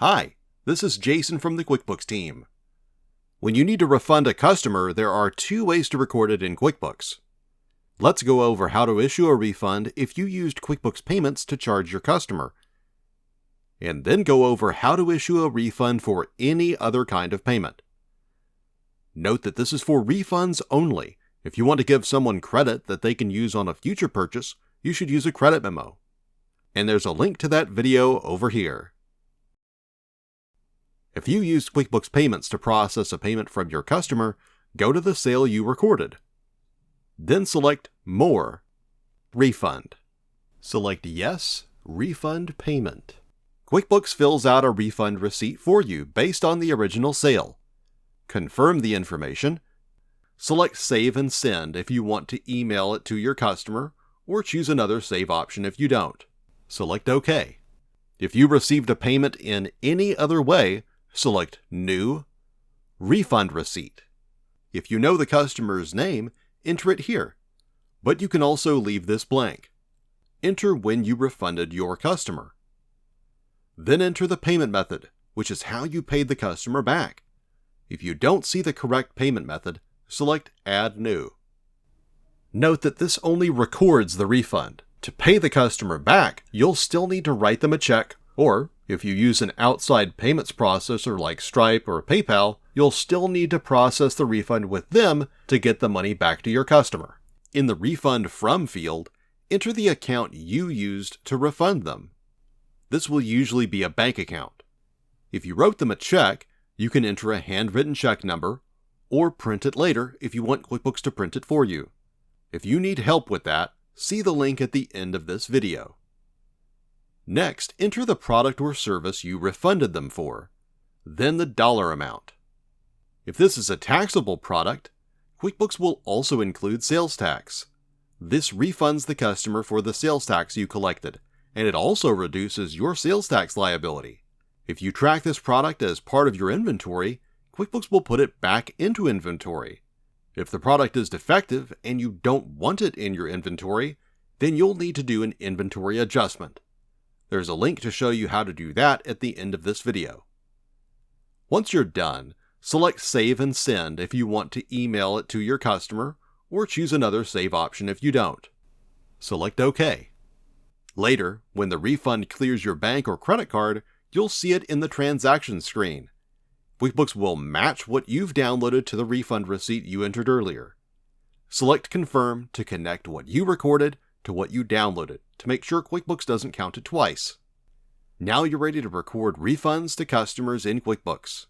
Hi, this is Jason from the QuickBooks team. When you need to refund a customer, there are two ways to record it in QuickBooks. Let's go over how to issue a refund if you used QuickBooks Payments to charge your customer, and then go over how to issue a refund for any other kind of payment. Note that this is for refunds only. If you want to give someone credit that they can use on a future purchase, you should use a credit memo. And there's a link to that video over here. If you used QuickBooks Payments to process a payment from your customer, go to the sale you recorded. Then select More, Refund. Select Yes, Refund Payment. QuickBooks fills out a refund receipt for you based on the original sale. Confirm the information. Select Save and Send if you want to email it to your customer, or choose another save option if you don't. Select OK. If you received a payment in any other way, select New, Refund Receipt. If you know the customer's name, enter it here, but you can also leave this blank. Enter when you refunded your customer. Then enter the payment method, which is how you paid the customer back. If you don't see the correct payment method, select Add New. Note that this only records the refund. To pay the customer back, you'll still need to write them a check, or if you use an outside payments processor like Stripe or PayPal, you'll still need to process the refund with them to get the money back to your customer. In the Refund From field, enter the account you used to refund them. This will usually be a bank account. If you wrote them a check, you can enter a handwritten check number, or print it later if you want QuickBooks to print it for you. If you need help with that, see the link at the end of this video. Next, enter the product or service you refunded them for, then the dollar amount. If this is a taxable product, QuickBooks will also include sales tax. This refunds the customer for the sales tax you collected, and it also reduces your sales tax liability. If you track this product as part of your inventory, QuickBooks will put it back into inventory. If the product is defective and you don't want it in your inventory, then you'll need to do an inventory adjustment. There's a link to show you how to do that at the end of this video. Once you're done, select Save and Send if you want to email it to your customer, or choose another save option if you don't. Select OK. Later, when the refund clears your bank or credit card, you'll see it in the transaction screen. QuickBooks will match what you've downloaded to the refund receipt you entered earlier. Select Confirm to connect what you recorded to what you downloaded to make sure QuickBooks doesn't count it twice. Now you're ready to record refunds to customers in QuickBooks.